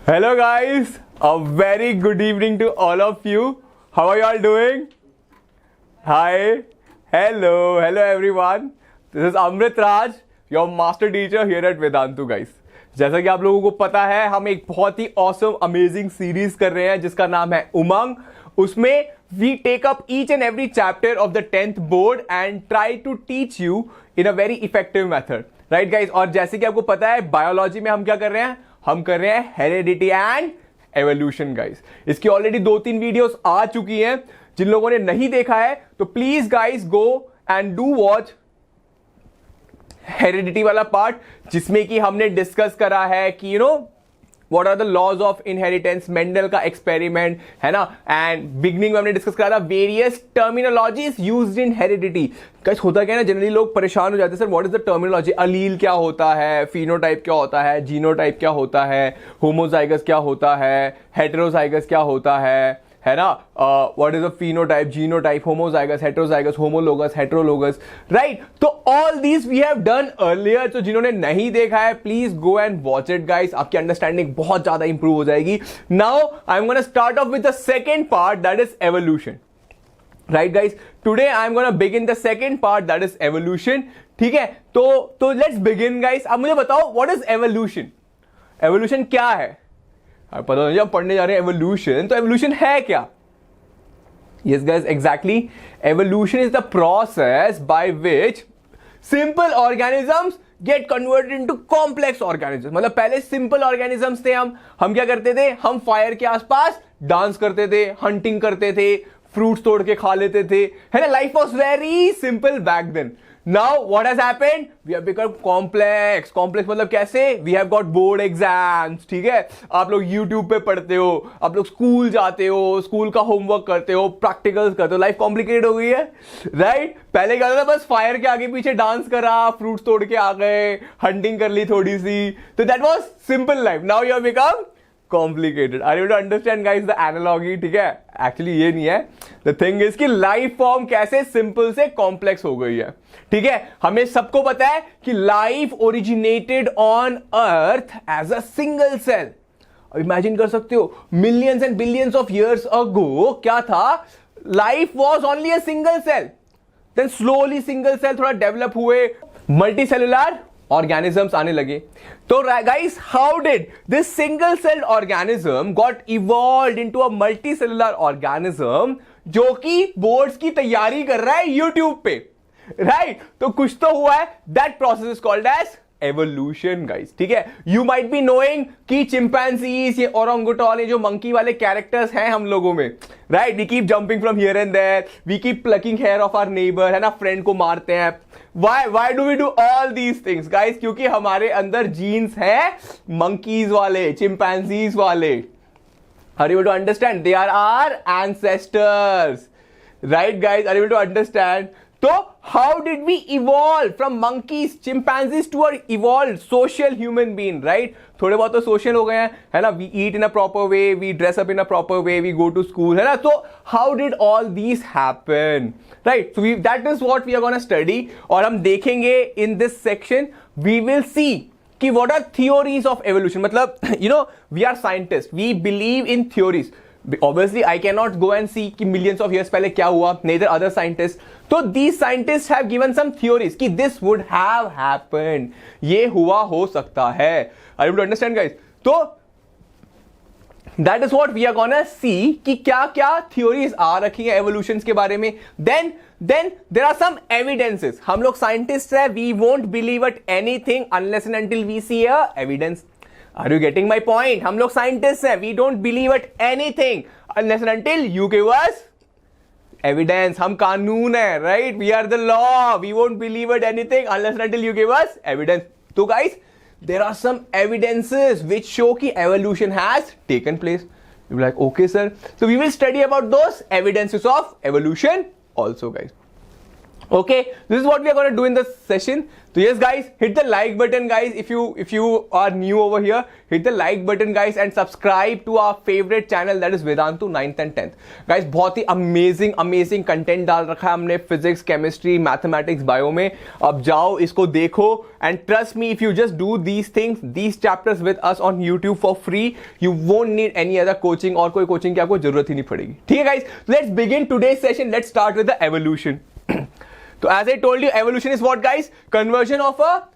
Hello guys, a very good evening to all of you. How are you all doing? Hi, hello everyone. This is Amrit Raj, your master teacher here at Vedantu guys. जैसा कि आप लोगों को पता है, हम एक बहुत ही awesome, amazing series कर रहे हैं जिसका नाम है उमंग. उसमें we take up each and every chapter of the 10th board and try to teach you in a very effective method. Right guys? और जैसे कि आपको पता है, बायोलॉजी में हम क्या कर रहे हैं? हम कर रहे हैं हेरेडिटी एंड एवोल्यूशन गाइस. इसकी ऑलरेडी 2-3 वीडियोस आ चुकी हैं. जिन लोगों ने नहीं देखा है तो please guys go and do watch heredity वाला पार्ट, जिसमें कि हमने डिस्कस करा है कि what are the laws of inheritance, Mendel का एक्सपेरिमेंट है ना. एंड बिगनिंग में हमने डिस्कस करा था various terminologies used in heredity. Guys होता क्या है ना, जनरली लोग परेशान हो जाते हैं, sir what is the terminology, allele क्या होता है, फिनोटाइप क्या होता है, जीनोटाइप क्या होता है, होमोजाइगस क्या होता है, हेटेरोजाइगस क्या होता है ना. What is a phenotype, genotype, homozygous, heterozygous, homologous, heterologous, right. तो all these we have done earlier. तो जिन्होंने नहीं देखा है please go and watch it guys. आपकी अंडरस्टैंडिंग बहुत ज्यादा इंप्रूव हो जाएगी. Now I am gonna start off with the second part, that is evolution. Right guys, today I am gonna begin the second part, that is evolution. ठीक है, तो let's begin guys. अब मुझे बताओ व्हाट इज एवोल्यूशन. एवोल्यूशन क्या है? पता नहीं, जब पढ़ने जा रहे हैं एवोल्यूशन, तो एवोल्यूशन है क्या? Yes guys, exactly. Evolution is the process by which simple organisms get converted into complex organisms. मतलब पहले सिंपल ऑर्गेनिजम्स थे. हम क्या करते थे? हम फायर के आसपास डांस करते थे, हंटिंग करते थे, फ्रूट्स तोड़ के खा लेते थे, है ना. Life was very simple back then. Now what has happened? We have become complex. Complex मतलब कैसे? We have got board exams. ठीक है, आप लोग YouTube पे पढ़ते हो, आप लोग स्कूल जाते हो, स्कूल का होमवर्क करते हो, प्रैक्टिकल्स करते हो, लाइफ कॉम्प्लिकेटेड हो गई है, राइट. पहले क्या था? बस फायर के आगे पीछे डांस करा, फ्रूट्स तोड़ के आ गए, हंटिंग कर ली थोड़ी सी, तो that was simple life. Now you have become complicated. Are you to understand guys the analogy? ठीक है, एक्चुअली ये नहीं है. द थिंग इज कि लाइफ फॉर्म कैसे सिंपल से कॉम्प्लेक्स हो गई है. ठीक है, हमें सबको पता है कि life originated on earth as a single cell. Imagine कर सकते हो, millions and billions of years ago क्या था? Life was only a single cell. Then slowly single cell थोड़ा डेवलप हुए, मल्टी सेलुलर ऑर्गेनिजम्स आने लगे. तो guys, how did this single celled organism got evolved into a multi cellular organism जो कि boards की तैयारी कर रहा है यूट्यूब पे, राइट. तो कुछ तो हुआ है. That process is called as evolution guys. ठीक है, यू माइट बी नोइंग कि चिंपैंजीज, ये ओरंगुटान, ये जो मंकी वाले कैरेक्टर्स हैं हम लोगों में, right. We keep jumping from here and there, we keep plucking hair of our neighbour, है ना, फ्रेंड को मारते हैं. Why do we do all these things guys? क्योंकि हमारे अंदर जीन्स हैं monkeys वाले, chimpanzees वाले. Are you able to understand? They are our ancestors, right guys? Are you able to understand? So how did we evolve from monkeys, chimpanzees to a evolved social human being, right? थोड़े बहुत तो social हो गए हैं, है ना. We eat in a proper way, we dress up in a proper way, we go to school, है ना. So how did all these happen, right? So that is what we are going to study. और हम देखेंगे in this section, we will see कि what are theories of evolution. मतलब we are scientists, we believe in theories. Obviously I cannot go and see कि millions of years पहले क्या हुआ, neither other scientists. तो these scientists have given some theories कि this would have happened, ये हुआ हो सकता है. Are you able to understand guys? तो that is what we are gonna see कि क्या क्या theories आ रखी हैं evolutions के बारे में. Then there are some evidences. हम लोग scientists हैं, we won't believe at anything unless and until we see a evidence. Are you getting my point? हम लोग scientists हैं, we don't believe at anything unless and until you give us evidence. हम कानून है, right? We are the law. We won't believe at anything unless and until you give us evidence. So guys, there are some evidences which show कि evolution has taken place. You'll be like, okay sir. So we will study about those evidences of evolution also guys. Okay, this is what we are going to do in this session. So yes guys, hit the like button guys. If you are new over here, hit the like button guys and subscribe to our favorite channel, that is Vedantu 9th and 10th guys. बहुत ही amazing content डाल रखा है हमने physics, chemistry, mathematics, bio में. अब जाओ इसको देखो and trust me, if you just do these things, these chapters with us on YouTube for free, you won't need any other coaching. और कोई कोचिंग की आपको जरूरत ही नहीं पड़ेगी. ठीक है guys, let's begin today's session. Let's start with the evolution. So as I told you, evolution is what guys? Conversion of a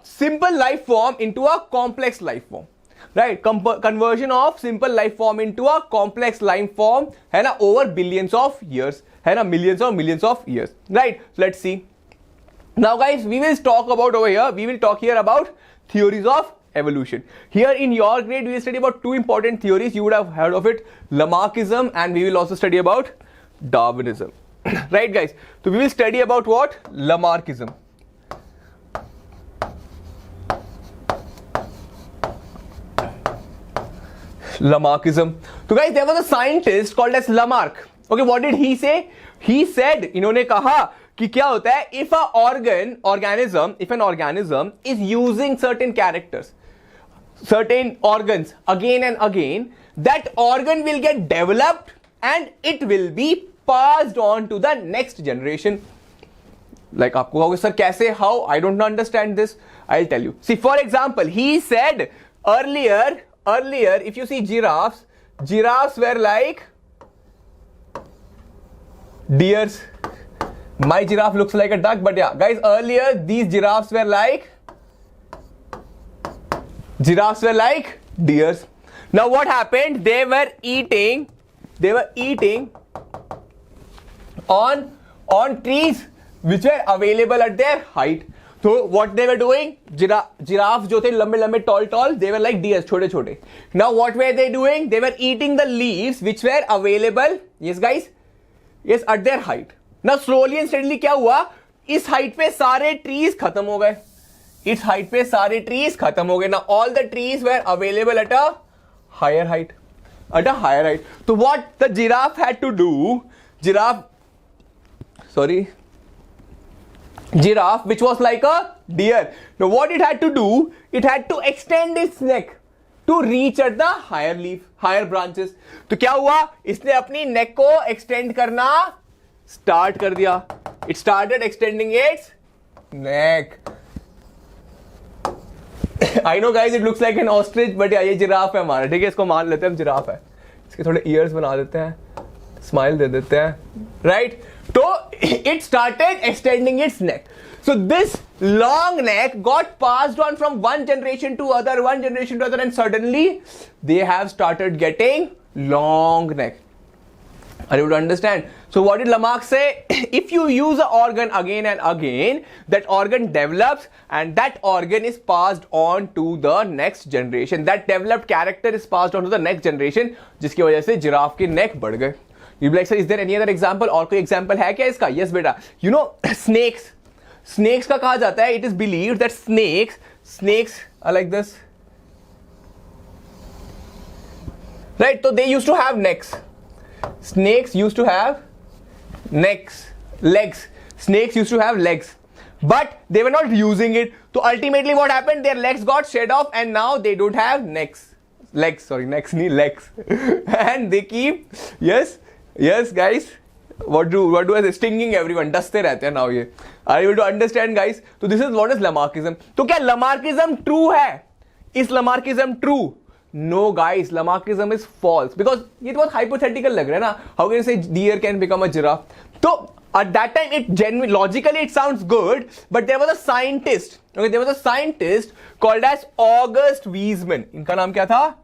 simple life form into a complex life form, right? Conversion of simple life form into a complex life form है ना, over billions of years, है ना, millions of years, right? So let's see. Now guys, we will talk about over here, we will talk here about theories of evolution. Here in your grade, we will study about two important theories. You would have heard of it, Lamarckism, and we will also study about Darwinism. Right guys, so we will study about what? Lamarckism. Lamarckism. So guys, there was a scientist called as Lamarck. Okay, what did he say? He said, इन्होंने कहा कि क्या होता है, if an organism is using certain characters, certain organs again and again, that organ will get developed and it will be passed on to the next generation. Like आपको कहोगे sir कैसे, how? I don't understand this. I'll tell you. See, for example, he said earlier if you see giraffes were like deers. My giraffe looks like a duck, but yeah guys, earlier these giraffes were like deers. Now what happened? They were eating on trees which were available at their height. So what they were doing, giraffes जो थे लंबे tall, they were like deers, छोटे. Now what were they doing? They were eating the leaves which were available, yes guys, yes, at their height. Now slowly and steadily क्या हुआ, इस height पे सारे trees खत्म हो गए. इस height पे सारे trees खत्म हो गए. Now all the trees were available at a higher height. So what the giraffe had to do, giraffe which was like a deer. Now what it had to do, it had to extend its neck to reach at the higher branches. तो क्या हुआ, इसने अपनी neck को extend करना start कर दिया. It started extending its neck. I know guys, it looks like an ostrich, but yeah, ये जिराफ है हमारा. ठीक है, इसको मान लेते हैं हम जिराफ है. इसके थोड़े ears बना देते हैं, smile दे देते हैं, right? So it started extending its neck. So this long neck got passed on from one generation to other, and suddenly they have started getting long neck. Are you able to understand? So what did Lamarck say? If you use an organ again and again, that organ develops and that organ is passed on to the next generation. That developed character is passed on to the next generation, जिसकी वजह से giraffe के neck बढ़ गए. You'll be like, sir, is there any other example? और कोई example है क्या इसका? Yes बेटा. You know, snakes का कहा जाता है, it is believed that snakes are like this. Right? So they used to have necks. Snakes used to have legs. Snakes used to have legs, but they were not using it. So ultimately what happened? Their legs got shed off and now they don't have legs. And they keep, yes guys, what do I say? Stinging everyone. डसते रहते हैं now ये. Are you able to understand guys? So this is what is Lamarckism. तो क्या Lamarckism true है? Is Lamarckism true? No guys, Lamarckism is false, because ये तो बहुत hypothetical लग रहा है ना. How can you say deer can become a giraffe? So at that time it genuinely, logically it sounds good, but there was a scientist called as August Weismann. इनका नाम क्या था?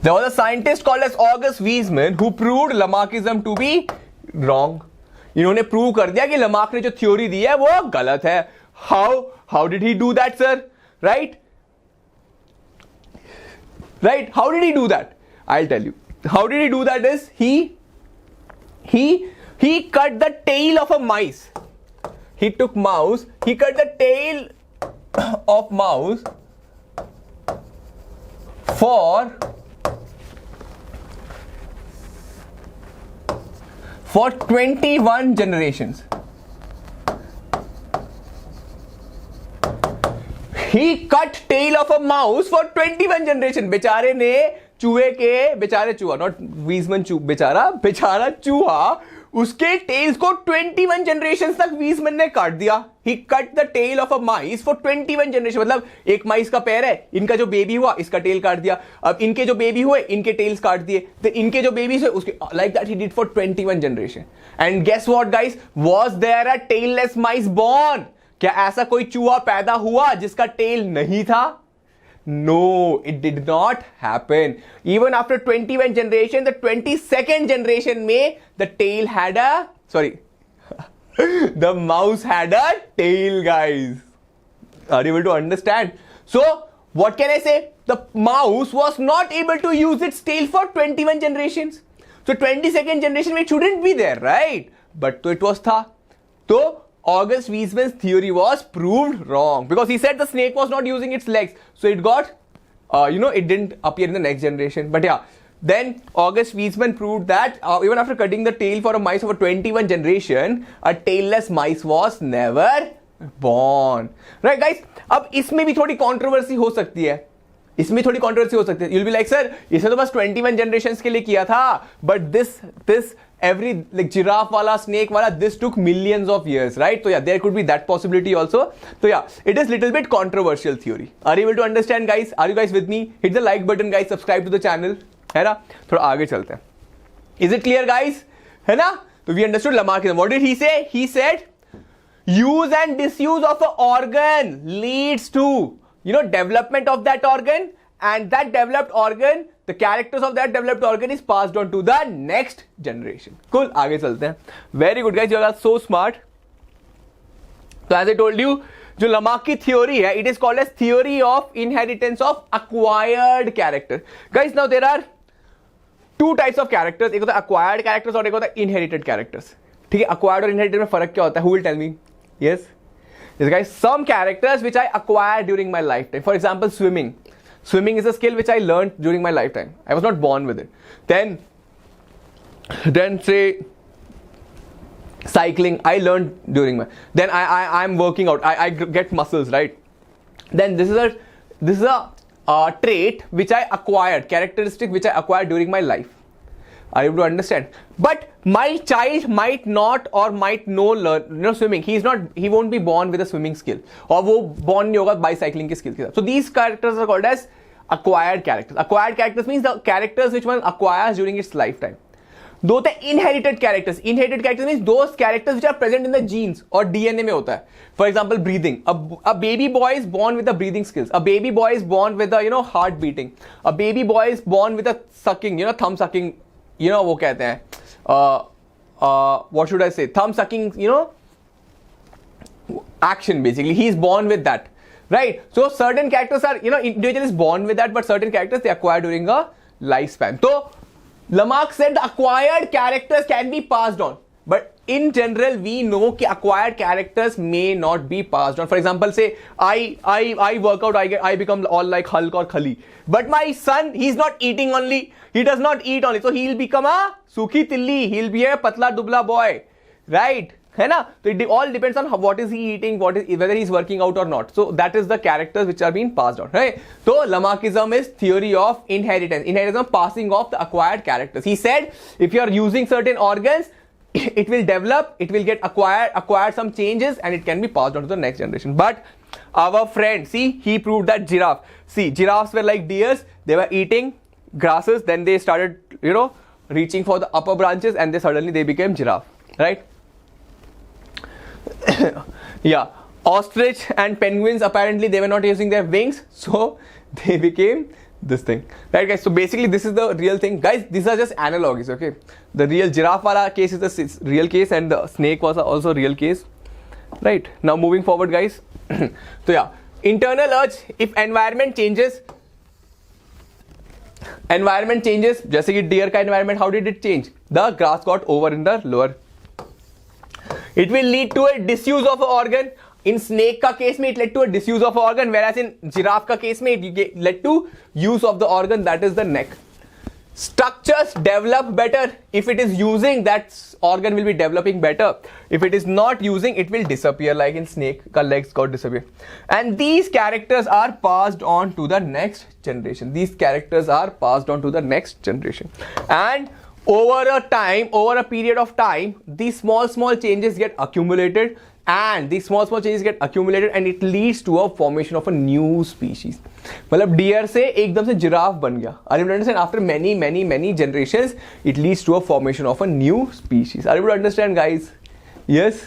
There was a scientist called as August Weismann who proved Lamarckism to be wrong. इन्होंने prove कर दिया कि Lamarck ने जो थ्योरी दी है वो गलत है. How did he do that, sir? Right? How did he do that? I'll tell you. How did he do that is he cut the tail of a mouse. He cut the tail of mouse for for 21 generations. He cut tail of a mouse for 21 generation. बेचारे ने चूहे के, बेचारे चूहा, not वीजमन बेचारा चूहा, उसके tales को 21 जनरेशन तक वीजमन ने काट दिया. He cut the tail of a mice for 21 generation. मतलब एक माइस का पैर है, इनका जो बेबी हुआ इसका टेल काट दिया, अब इनके जो बेबी हुए इनके टेल्स काट दिए, तो इनके जो बेबीज हुए उसके, like that he did for 21 generation. And guess what guys, was there a tailless mice born? क्या ऐसा कोई चूहा पैदा हुआ जिसका टेल नहीं था? No, it did not happen. Even after 21 generation, the 22nd generation में the tail had a, sorry, the mouse had a tail, guys. Are you able to understand? So, what can I say? The mouse was not able to use its tail for 21 generations. So, 22nd generation में it shouldn't be there, right? But तो it was था. तो August Weismann's theory was proved wrong because he said the snake was not using its legs, so it got, it didn't appear in the next generation. But yeah, then August Weismann proved that even after cutting the tail for a mice of a 21 generation, a tailless mice was never born. Right, guys? अब इसमें भी थोड़ी controversy हो सकती है. You'll be like, sir, इसे तो बस 21 generations के लिए किया था, but this every like giraffe wala, snake wala, this took millions of years, right? So yeah, there could be that possibility also. So yeah, it is little bit controversial theory. Are you able to understand, guys? Are you guys with me? Hit the like button, guys. Subscribe to the channel. है ना? थोड़ा आगे चलते हैं. Is it clear, guys? है ना? So we understood Lamarckism. What did he say? He said, use and disuse of an organ leads to, development of that organ, and that developed organ, the characters of that developed organ is passed on to the next generation. Cool. आगे चलते हैं. Very good, guys. You are so smart. So as I told you, जो Lamarck की theory है, it is called as theory of inheritance of acquired character. Guys, now there are two types of characters. एक होता है acquired characters और एक होता है inherited characters. ठीक है? Acquired और inherited में फर्क क्या होता है? Who will tell me? Yes? Yes, guys. Some characters which I acquired during my lifetime. For example, swimming. Swimming is a skill which I learned during my lifetime. I was not born with it. Then say cycling, I learned during my. Then I'm working out. I get muscles, right? Then this is a trait which I acquired, characteristic which I acquired during my life. Are you able to understand? But my child might not or might learn swimming. He won't be born with a swimming skill. और वो born नहीं होगा bicycling के skill के साथ. So these characters are called as acquired characters. Acquired characters means the characters which one acquires during its lifetime. दो होते हैं inherited characters. Inherited characters means those characters which are present in the genes और DNA में होता है. For example, breathing. A baby boy is born with the breathing skills. A baby boy is born with the heart beating. A baby boy is born with a sucking, thumb sucking. वो कहते हैं what should I say, thumb sucking, action. Basically he is born with that, right? So certain characters are, individual is born with that, but certain characters they acquire during a lifespan. So Lamarck said the acquired characters can be passed on, but in general we know that acquired characters may not be passed on. For example, say I work out, I become all like Hulk or Khali, but my son, he's not eating only, he does not eat only, so he'll become a Sukhi Tilli, he'll be a patla dubla boy, right? है ना? So it all depends on what is he eating, whether he's working out or not. So that is the characters which are being passed on, right? So Lamarckism is theory of inheritance. Inheritance, passing off the acquired characters. He said if you are using certain organs, it will develop, it will get acquire some changes, and it can be passed on to the next generation. But our friend, see, he proved that giraffes were like deers. They were eating grasses, then they started, reaching for the upper branches, and suddenly they became giraffe, right? Yeah, ostrich and penguins, apparently they were not using their wings, so they became this thing, right, guys? So basically this is the real thing, guys. These are just analogies, okay? The real giraffe wala case is the real case, and the snake was also a real case, right? Now moving forward, guys. So yeah, internal urge, if environment changes, जैसे कि deer का environment, how did it change? The grass got over in the lower. It will lead to a disuse of an organ. In snake का case में it led to a disuse of an organ, whereas in giraffe का case में it led to use of the organ, that is the neck. structures develop better. If it is using, that organ will be developing better. If it is not using, it will disappear, like in snake ka legs got disappear. And these characters are passed on to the next generation. These characters are passed on to the next generation. And over a period of time, these small changes get accumulated, and these small changes get accumulated, and it leads to a formation of a new species. मतलब deer से एकदम से giraffe बन गया. Are you able to understand? After many generations, it leads to a formation of a new species. Are you able to understand, guys? Yes?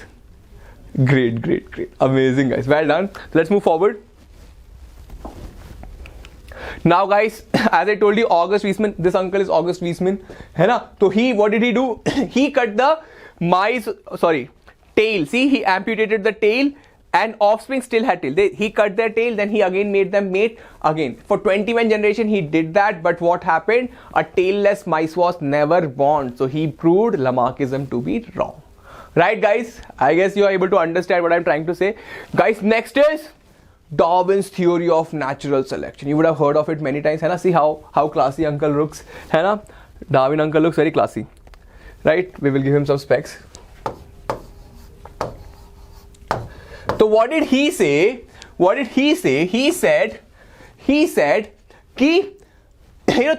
Great. Amazing, guys. Well done. Let's move forward. Now, guys, as I told you, August Weismann, this uncle is August Weismann, है ना? So what did he do? He cut the tail. See, he amputated the tail, and offspring still had tail. He cut their tail, then he again made them mate again. For 21 generation he did that, but what happened? A tailless mice was never born. So he proved Lamarckism to be wrong. Right, guys? I guess you are able to understand what I'm trying to say. Guys, next is Darwin's theory of natural selection. You would have heard of it many times. है ना? See how classy uncle looks. है ना? Darwin uncle looks very classy. Right? We will give him some specs. So what did he say? He said कि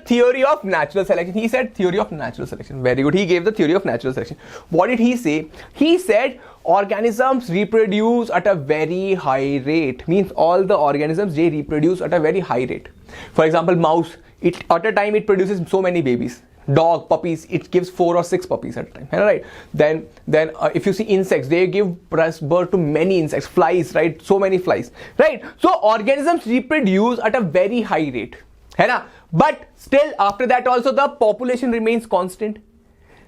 theory of natural selection. He said theory of natural selection. Very good. He gave the theory of natural selection. What did he say? He said organisms reproduce at a very high rate. Means all the organisms, they reproduce at a very high rate. For example, mouse, at a time it produces so many babies. Dog, puppies, it gives 4 or 6 puppies at a time, right? Then if you see insects, they give birth to many insects. Flies, right? So many flies, right? So organisms reproduce at a very high rate, है ना? But still, after that also the population remains constant,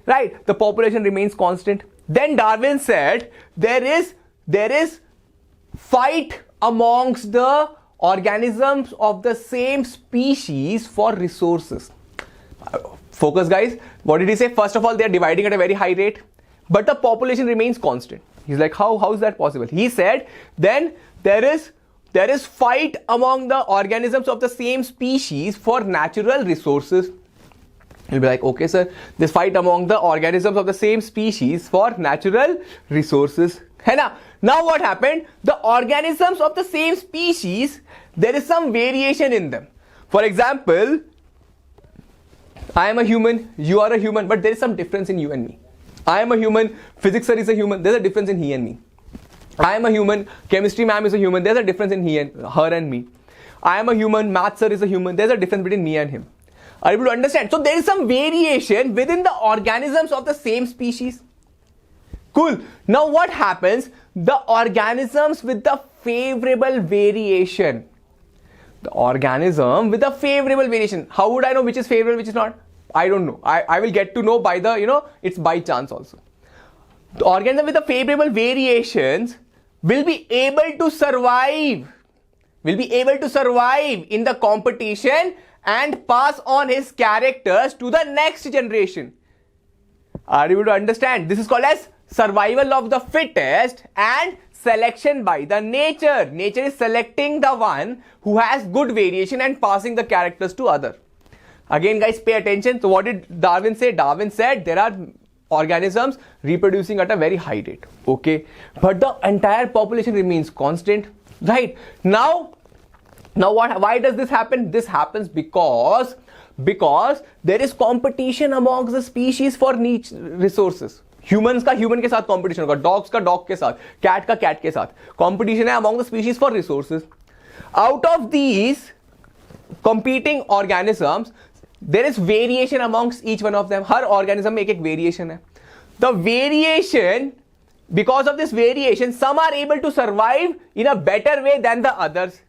right? The population remains constant. Then Darwin said there is fight amongst the organisms of the same species for resources. Focus, guys. What did he say? First of all, they are dividing at a very high rate, but the population remains constant. He's like, how is that possible? He said then there is fight among the organisms of the same species for natural resources. You'll be like, okay, sir, this fight among the organisms of the same species for natural resources. है ना? Now what happened? The organisms of the same species, there is some variation in them. For example, I am a human, you are a human, but there is some difference in you and me. I am a human, physics sir is a human, there's a difference in he and me. I am a human, chemistry ma'am is a human, there's a difference in her and me. I am a human, math sir is a human, there's a difference between me and him. Are you able to understand? So there is some variation within the organisms of the same species. Cool. Now what happens? The organisms with the favorable variation. The organism with a favorable variation. How would I know which is favorable, which is not? I don't know. I will get to know by the, it's by chance also. The organism with the favorable variations will be able to survive. Will be able to survive in the competition and pass on his characters to the next generation. Are you able to understand? This is called as survival of the fittest and selection by the nature. Nature is selecting the one who has good variation and passing the characters to other. Again, guys, pay attention. So what did Darwin say? Darwin said there are organisms reproducing at a very high rate. Okay. But the entire population remains constant. Right. Now why does this happen? This happens because there is competition amongst the species for niche resources. Humans का human के साथ competition होगा, dogs का dog के साथ, cat का cat के साथ competition है among the species for resources. Out of these competing organisms, there is variation amongst each one of them. Her organism में एक variation है. The variation, because of this variation, some are able to survive in a better way than the others.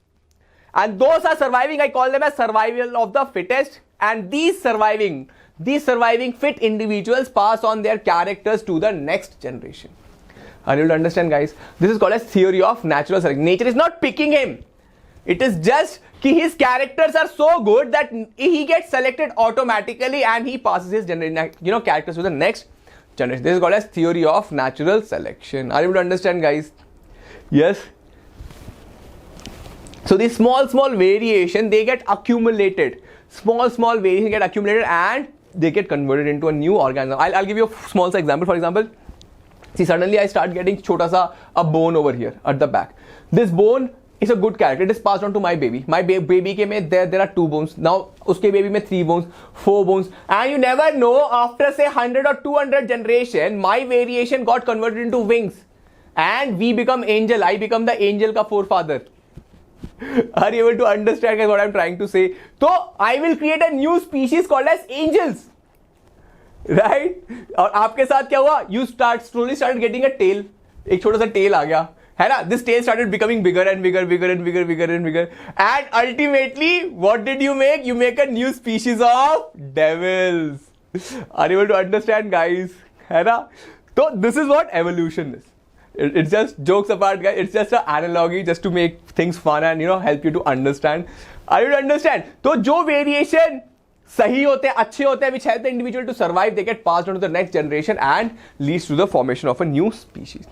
And those are surviving, I call them as survival of the fittest. And these surviving fit individuals pass on their characters to the next generation. Are you able to understand, guys? This is called as theory of natural selection. Nature is not picking him. It is just that his characters are so good that he gets selected automatically and he passes his characters to the next generation. This is called as theory of natural selection. Are you able to understand, guys? Yes. So these small variation, they get accumulated. small variations get accumulated and they get converted into a new organism. I'll give you a small example. For example, see, suddenly I start getting chota sa a bone over here at the back. This bone is a good character. It is passed on to my baby. My baby ke mein there are 2 bones. Now uske baby mein 3 bones, 4 bones, and you never know, after say 100 or 200 generation, my variation got converted into wings, and we become angel. I become the angel ka forefather. Are you able to understand, guys, what I'm trying to say? So I will create a new species called as angels, right? और आपके साथ क्या हुआ? You slowly started getting a tail. एक छोटा सा tail आ गया, है ना? This tail started becoming bigger and bigger, and ultimately, what did you make? You make a new species of devils. Are you able to understand, guys? है ना? So this is what evolution is. It's just jokes apart, guys. It's just an analogy, just to make things fun and help you to understand. Are you to understand? तो जो variation सही होते हैं, अच्छे होते हैं, which help the individual to survive, they get passed on to the next generation and leads to the formation of a new species.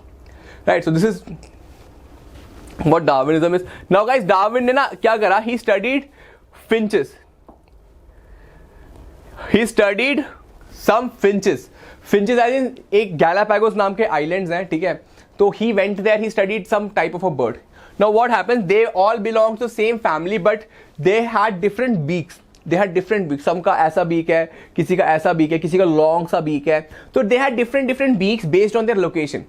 Right? So this is what Darwinism is. Now, guys, Darwin ने ना क्या करा? He studied finches. He studied some finches. Finches as in एक Galapagos नाम के islands हैं, ठीक है? So he went there, he studied some type of a bird. Now what happens, they all belong to the same family, but they had different beaks. Some का ऐसा beak है, किसी का ऐसा beak है, किसी का long सा beak है. So they had different beaks based on their location.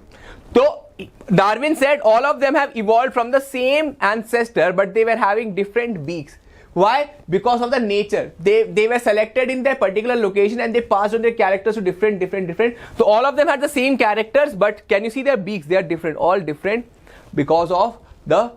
So Darwin said all of them have evolved from the same ancestor, but they were having different beaks. Why? Because of the nature. They were selected in their particular location and they passed on their characters to different. So all of them had the same characters, but can you see their beaks? They are different, all different because of the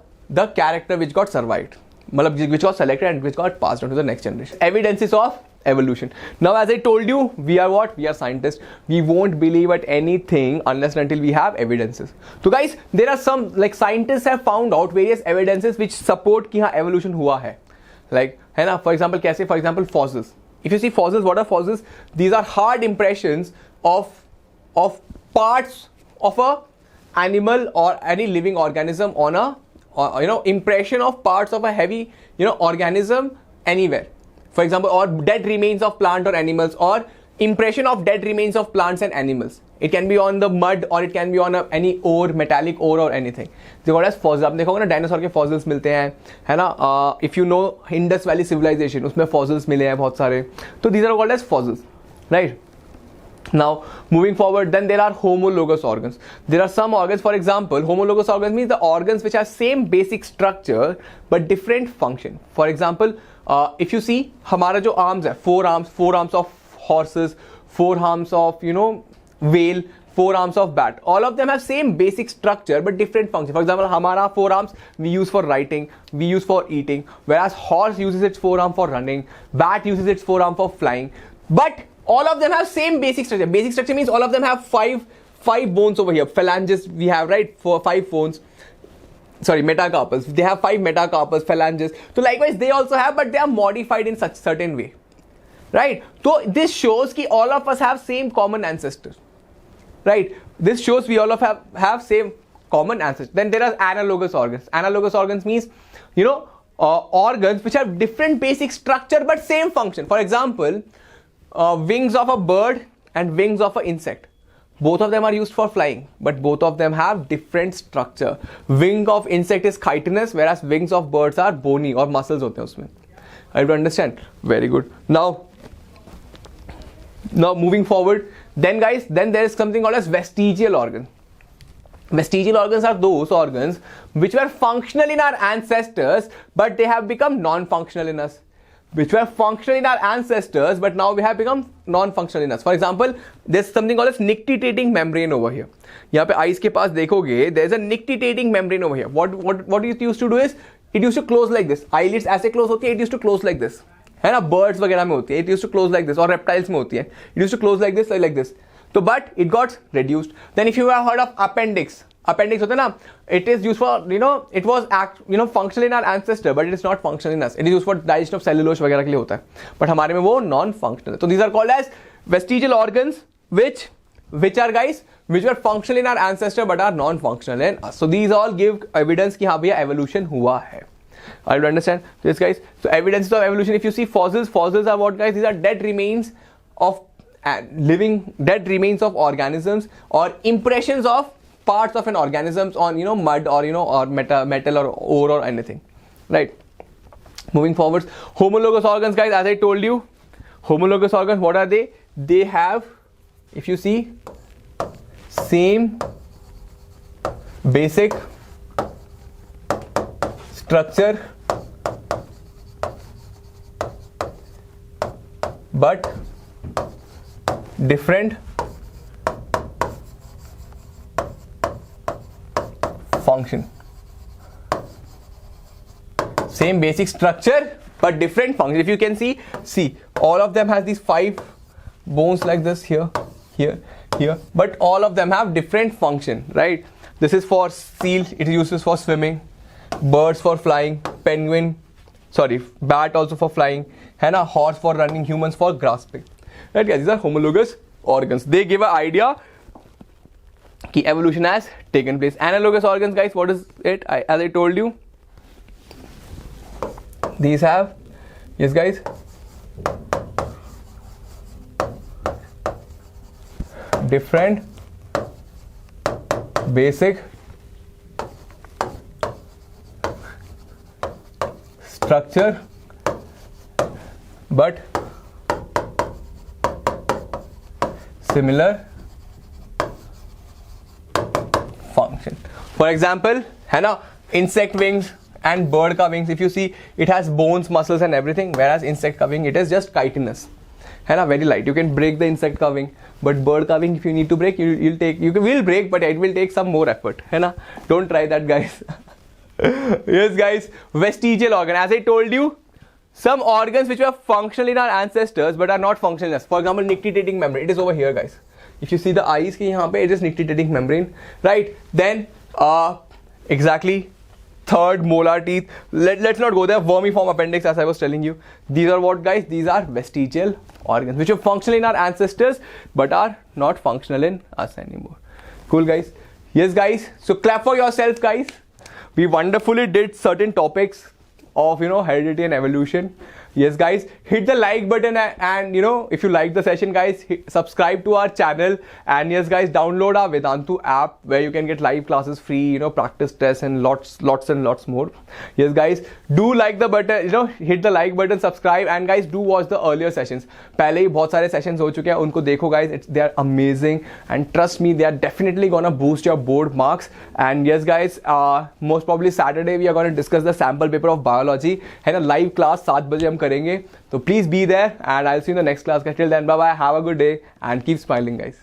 character which got survived, which got selected and which got passed on to the next generation. Evidences of evolution. Now, as I told you, we are what? We are scientists. We won't believe at anything unless and until we have evidences. So guys, there are some, like, scientists have found out various evidences which support कि हाँ evolution हुआ है. Like, है ना, for example, कैसे? For example, fossils. If you see fossils, what are fossils? These are hard impressions of parts of a animal or any living organism on a impression of parts of a heavy organism anywhere. For example, or dead remains of plant or animals, or impression of dead remains of plants and animals. It can be on the mud or it can be on any ore, metallic ore or anything. They called as fossils. आपने देखोगे ना dinosaur के fossils मिलते हैं, है ना? If you know Indus Valley civilization, उसमें fossils मिले हैं बहुत सारे. तो these are called as fossils, right? Now, moving forward, then there are homologous organs. There are some organs, for example, homologous organs means the organs which have same basic structure but different function. For example, if you see, हमारा जो arms है, four arms of horses, 4 arms of whale, 4 arms of bat. All of them have same basic structure but different function. For example, हमारा 4 arms we use for writing, we use for eating, whereas horse uses its 4 arm for running, bat uses its 4 arm for flying. But all of them have same basic structure. Basic structure means all of them have five bones over here. Phalanges we have, right? 5 bones. Sorry, metacarpals. They have 5 metacarpals, phalanges. So likewise, they also have, but they are modified in such certain way, right? So this shows that all of us have same common ancestors, right? This shows we all of have same common ancestors. Then there are analogous organs. Analogous organs means, organs which have different basic structure but same function. For example, wings of a bird and wings of an insect. Both of them are used for flying, but both of them have different structure. Wing of insect is chitinous, whereas wings of birds are bony or muscles होते हैं उसमें. I do understand. Very good. Now moving forward, then guys, then there is something called as vestigial organ. Vestigial organs are those organs which were functional in our ancestors, but they have become non-functional in us. Which were functional in our ancestors, but now we have become non-functional in us. For example, there's something called as nictitating membrane over here. यहाँ पे eyes के पास देखोगे, there's a nictitating membrane over here. What it used to do is, it used to close like this. Eyelids ऐसे close होती है, it used to close like this. है ना? Birds वगैरह में होती है, it used to close like this. और reptiles में होती है, it used to close like this. So, but it got reduced. Then if you have heard of appendix होता है ना, it is used for, it was functional in our ancestor, but it is not functional in us. It is used for digestion of cellulose वगैरह के लिए होता है, but हमारे में वो non-functional. So these are called as vestigial organs, which are guys, which were functional in our ancestor but are non-functional in us. So these all give evidence कि हाँ भैया evolution हुआ है. Are you to understand this, guys? So evidences of evolution. If you see fossils are what, guys? These are dead remains of dead remains of organisms, or impressions of parts of an organism on mud, or or metal or ore or anything, right? Moving forwards, homologous organs, guys. As I told you, homologous organs, what are they? They have, if you see, same basic structure but different function. Same basic structure but different function. If you can see all of them has these 5 bones like this, here, but all of them have different function, right? This is for seal, it is used for swimming, birds for flying, bat also for flying, and a horse for running, humans for grasping, right, guys? These are homologous organs. They give an idea कि evolution has taken place. Analogous organs, guys, what is it? As I told you, these have, yes, guys, different basic structure but similar function. For example, है ना, insect wings and bird का wings, if you see, it has bones, muscles and everything, whereas insect का wing, it is just chitinous, है ना, very light. You can break the insect का wing, but bird का wing, if you need to break, you will break, but it will take some more effort, है ना. Don't try that, guys. Yes, guys, vestigial organ. As I told you, some organs which were functional in our ancestors but are not functional as, for example, nictitating membrane. It is over here, guys. If you see the eyes, it is nictitating membrane, right? Then, exactly, third, molar teeth. Let's not go there. Vermiform appendix, as I was telling you. These are what, guys? These are vestigial organs which were functional in our ancestors but are not functional in us anymore. Cool, guys? Yes, guys. So clap for yourself, guys. We wonderfully did certain topics of heredity and evolution. Yes, guys, hit the like button and if you like the session, guys, subscribe to our channel, and yes, guys, download our Vedantu app where you can get live classes free, practice tests and lots and lots more. Yes, guys, do like the button, hit the like button, subscribe, and guys, do watch the earlier sessions. पहले ही बहुत सारे sessions हो चुके हैं, उनको देखो, guys. They are amazing, and trust me, they are definitely gonna boost your board marks. And yes, guys, most probably Saturday we are gonna discuss the sample paper of biology, है ना, live class 7 बजे हम करेंगे, तो please be there, and I'll see you in the next class. Till then, bye bye, have a good day and keep smiling, guys.